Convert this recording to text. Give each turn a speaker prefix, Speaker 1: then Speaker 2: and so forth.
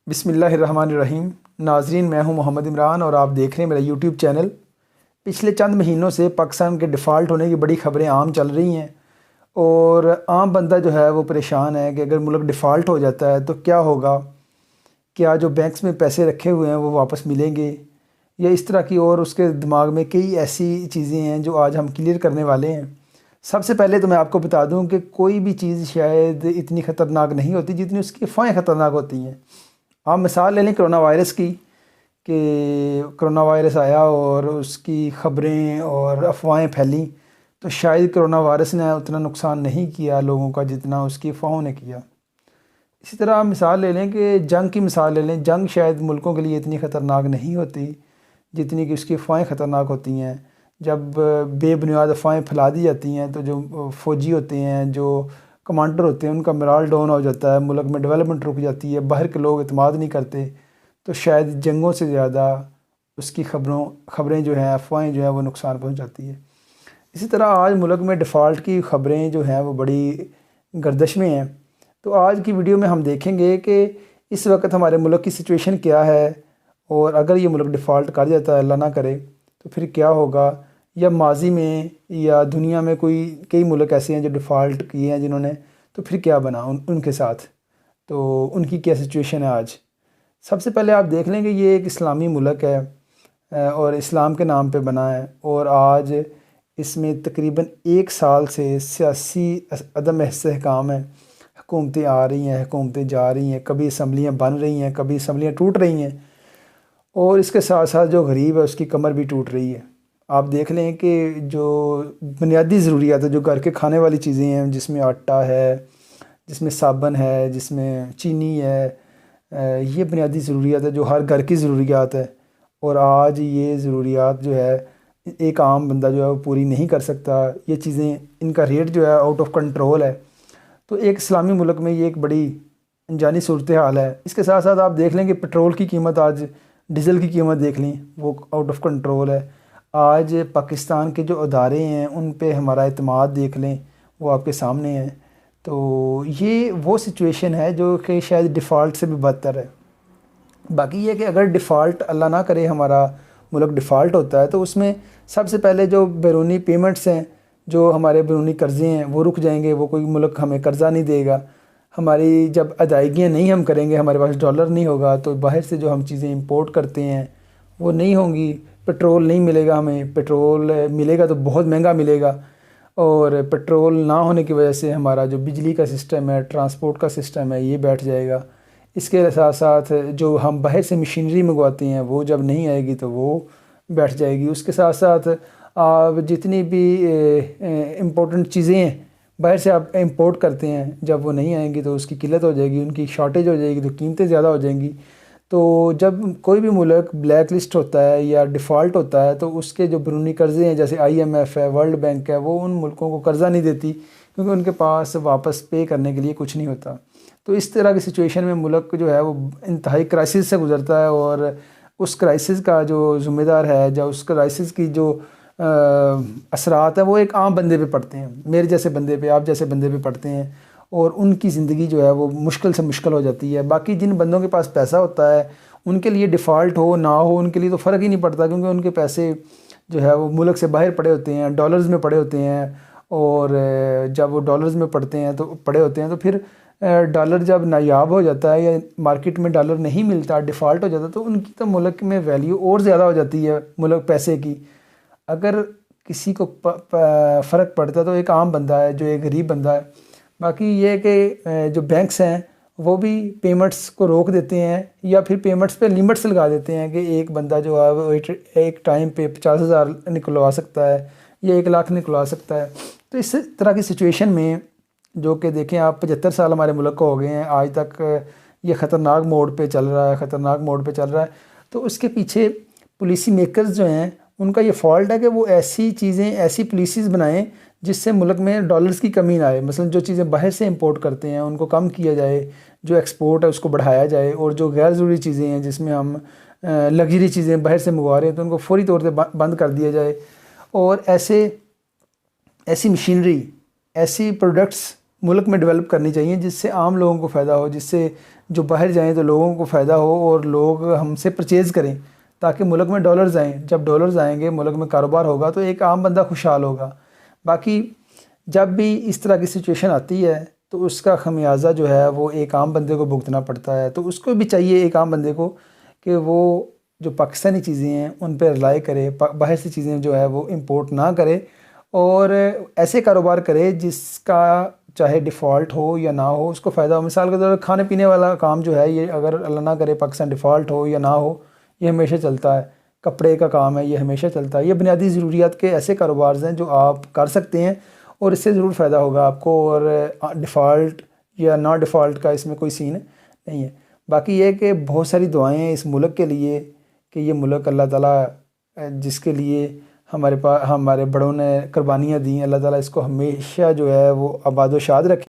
Speaker 1: بسم اللہ الرحمن الرحیم۔ ناظرین، میں ہوں محمد عمران اور آپ دیکھ رہے ہیں میرا یوٹیوب چینل۔ پچھلے چند مہینوں سے پاکستان کے ڈیفالٹ ہونے کی بڑی خبریں عام چل رہی ہیں اور عام بندہ جو ہے وہ پریشان ہے کہ اگر ملک ڈیفالٹ ہو جاتا ہے تو کیا ہوگا، کیا جو بینکس میں پیسے رکھے ہوئے ہیں وہ واپس ملیں گے، یا اس طرح کی اور اس کے دماغ میں کئی ایسی چیزیں ہیں جو آج ہم کلیئر کرنے والے ہیں۔ سب سے پہلے تو میں آپ کو بتا دوں کہ کوئی بھی چیز شاید اتنی خطرناک نہیں ہوتی جتنی اس کی افواہیں خطرناک ہوتی ہیں۔ آپ مثال لے لیں کرونا وائرس کی، کہ کرونا وائرس آیا اور اس کی خبریں اور افواہیں پھیلیں تو شاید کرونا وائرس نے اتنا نقصان نہیں کیا لوگوں کا جتنا اس کی افواہوں نے کیا۔ اسی طرح آپ مثال لے لیں کہ جنگ کی مثال لے لیں، جنگ شاید ملکوں کے لیے اتنی خطرناک نہیں ہوتی جتنی کہ اس کی افواہیں خطرناک ہوتی ہیں۔ جب بے بنیاد افواہیں پھیلا دی جاتی ہیں تو جو فوجی ہوتے ہیں، جو کمانڈر ہوتے ہیں، ان کا مرال ڈاؤن ہو جاتا ہے، ملک میں ڈیولپمنٹ رک جاتی ہے، باہر کے لوگ اعتماد نہیں کرتے، تو شاید جنگوں سے زیادہ اس کی خبریں جو ہیں، افواہیں جو ہیں وہ نقصان پہنچاتی ہے۔ اسی طرح آج ملک میں ڈیفالٹ کی خبریں جو ہیں وہ بڑی گردش میں ہیں۔ تو آج کی ویڈیو میں ہم دیکھیں گے کہ اس وقت ہمارے ملک کی سچویشن کیا ہے، اور اگر یہ ملک ڈیفالٹ کر جاتا ہے، اللہ نہ کرے، تو پھر کیا ہوگا، یا ماضی میں یا دنیا میں کئی ملک ایسے ہیں جو ڈیفالٹ کیے ہیں جنہوں نے، تو پھر کیا بنا ان کے ساتھ، تو ان کی کیا سچویشن ہے آج۔ سب سے پہلے آپ دیکھ لیں کہ یہ ایک اسلامی ملک ہے اور اسلام کے نام پہ بنا ہے، اور آج اس میں تقریباً 1 سال سے سیاسی عدم استحکام ہے۔ حکومتیں آ رہی ہیں، حکومتیں جا رہی ہیں، کبھی اسمبلیاں بن رہی ہیں، کبھی اسمبلیاں ٹوٹ رہی ہیں، اور اس کے ساتھ ساتھ جو غریب ہے اس کی کمر بھی ٹوٹ رہی ہے۔ آپ دیکھ لیں کہ جو بنیادی ضروریات ہے، جو گھر کے کھانے والی چیزیں ہیں، جس میں آٹا ہے، جس میں صابن ہے، جس میں چینی ہے، یہ بنیادی ضروریات ہے جو ہر گھر کی ضروریات ہے، اور آج یہ ضروریات جو ہے ایک عام بندہ جو ہے وہ پوری نہیں کر سکتا۔ یہ چیزیں، ان کا ریٹ جو ہے آؤٹ آف کنٹرول ہے۔ تو ایک اسلامی ملک میں یہ ایک بڑی انجانی صورتحال ہے۔ اس کے ساتھ ساتھ آپ دیکھ لیں کہ پٹرول کی قیمت، آج ڈیزل کی قیمت دیکھ لیں، وہ آؤٹ آف کنٹرول ہے۔ آج پاکستان کے جو ادارے ہیں ان پہ ہمارا اعتماد دیکھ لیں، وہ آپ کے سامنے ہے۔ تو یہ وہ سچویشن ہے جو کہ شاید ڈیفالٹ سے بھی بدتر ہے۔ باقی یہ کہ اگر ڈیفالٹ، اللہ نہ کرے، ہمارا ملک ڈیفالٹ ہوتا ہے تو اس میں سب سے پہلے جو بیرونی پیمنٹس ہیں، جو ہمارے بیرونی قرضے ہیں، وہ رک جائیں گے، وہ کوئی ملک ہمیں قرضہ نہیں دے گا۔ ہماری جب ادائیگیاں نہیں ہم کریں گے، ہمارے پاس ڈالر نہیں ہوگا، تو باہر سے جو ہم چیزیں امپورٹ کرتے ہیں وہ نہیں ہوں گی۔ پٹرول نہیں ملے گا ہمیں، پٹرول ملے گا تو بہت مہنگا ملے گا، اور پٹرول نہ ہونے کی وجہ سے ہمارا جو بجلی کا سسٹم ہے، ٹرانسپورٹ کا سسٹم ہے، یہ بیٹھ جائے گا۔ اس کے ساتھ ساتھ جو ہم باہر سے مشینری منگواتے ہیں وہ جب نہیں آئے گی تو وہ بیٹھ جائے گی۔ اس کے ساتھ ساتھ جتنی بھی امپورٹنٹ چیزیں ہیں باہر سے آپ امپورٹ کرتے ہیں، جب وہ نہیں آئیں گی تو اس کی قلت ہو جائے گی، ان کی شارٹیج ہو جائے گی، تو قیمتیں زیادہ ہو جائیں گی۔ تو جب کوئی بھی ملک بلیک لسٹ ہوتا ہے یا ڈیفالٹ ہوتا ہے تو اس کے جو بیرونی قرضے ہیں، جیسے IMF ہے، ورلڈ بینک ہے، وہ ان ملکوں کو قرضہ نہیں دیتی، کیونکہ ان کے پاس واپس پے کرنے کے لیے کچھ نہیں ہوتا۔ تو اس طرح کی سچویشن میں ملک جو ہے وہ انتہائی کرائسس سے گزرتا ہے، اور اس کرائسس کا جو ذمہ دار ہے، یا اس کرائسس کی جو اثرات ہیں، وہ ایک عام بندے پہ پڑتے ہیں، میرے جیسے بندے پہ، آپ جیسے بندے پہ پڑتے ہیں، اور ان کی زندگی جو ہے وہ مشکل سے مشکل ہو جاتی ہے۔ باقی جن بندوں کے پاس پیسہ ہوتا ہے ان کے لیے ڈیفالٹ ہو نہ ہو، ان کے لیے تو فرق ہی نہیں پڑتا، کیونکہ ان کے پیسے جو ہے وہ ملک سے باہر پڑے ہوتے ہیں، ڈالرز میں پڑے ہوتے ہیں، اور جب وہ ڈالرز میں پڑے ہوتے ہیں تو پھر ڈالر جب نایاب ہو جاتا ہے یا مارکیٹ میں ڈالر نہیں ملتا، ڈیفالٹ ہو جاتا ہے، تو ان کی تو ملک میں ویلیو اور زیادہ ہو جاتی ہے ملک پیسے کی۔ اگر کسی کو فرق پڑتا ہے تو ایک عام بندہ ہے، جو ایک غریب بندہ ہے۔ باقی یہ کہ جو بینکس ہیں وہ بھی پیمنٹس کو روک دیتے ہیں، یا پھر پیمنٹس پہ لیمٹس لگا دیتے ہیں کہ ایک بندہ جو ہے وہ ایک ٹائم پہ 50,000 نکلوا سکتا ہے یا 1 لاکھ نکلوا سکتا ہے۔ تو اس طرح کی سچویشن میں، جو کہ دیکھیں آپ 75 سال ہمارے ملک کو ہو گئے ہیں، آج تک یہ خطرناک موڈ پہ چل رہا ہے، خطرناک موڈ پہ چل رہا ہے۔ تو اس کے پیچھے پالیسی میکرز جو ہیں ان کا یہ فالٹ ہے کہ وہ ایسی چیزیں، ایسی پالیسیز بنائیں جس سے ملک میں ڈالرز کی کمی نہ آئے۔ مثلا جو چیزیں باہر سے امپورٹ کرتے ہیں ان کو کم کیا جائے، جو ایکسپورٹ ہے اس کو بڑھایا جائے، اور جو غیر ضروری چیزیں ہیں جس میں ہم لگژری چیزیں باہر سے منگوا رہے ہیں تو ان کو فوری طور پہ بند کر دیا جائے، اور ایسی مشینری، ایسی پروڈکٹس ملک میں ڈیولپ کرنی چاہیے جس سے عام لوگوں کو فائدہ ہو، جس سے جو باہر جائیں تو لوگوں کو فائدہ ہو اور لوگ ہم سے پرچیز کریں تاکہ ملک میں ڈالرز آئیں. جب ڈالرز آئیں گے ملک میں کاروبار ہوگا تو ایک عام بندہ خوشحال ہوگا. باقی جب بھی اس طرح کی سچویشن آتی ہے تو اس کا خمیازہ جو ہے وہ ایک عام بندے کو بھگتنا پڑتا ہے. تو اس کو بھی چاہیے ایک عام بندے کو کہ وہ جو پاکستانی چیزیں ہیں ان پہ رلائی کرے, باہر سے چیزیں جو ہے وہ امپورٹ نہ کرے اور ایسے کاروبار کرے جس کا چاہے ڈیفالٹ ہو یا نہ ہو اس کو فائدہ ہو. مثال کے طور پر کھانے پینے والا کام جو ہے یہ اگر اللہ نہ کرے پاکستان ڈیفالٹ ہو یا نہ ہو یہ ہمیشہ چلتا ہے. کپڑے کا کام ہے یہ ہمیشہ چلتا ہے. یہ بنیادی ضروریات کے ایسے کاروبار ہیں جو آپ کر سکتے ہیں اور اس سے ضرور فائدہ ہوگا آپ کو, اور ڈیفالٹ یا نہ ڈیفالٹ کا اس میں کوئی سین نہیں ہے. باقی یہ کہ بہت ساری دعائیں ہیں اس ملک کے لیے کہ یہ ملک اللہ تعالیٰ جس کے لیے ہمارے بڑوں نے قربانیاں دیں, اللہ تعالیٰ اس کو ہمیشہ جو ہے وہ آباد و شاد رکھے.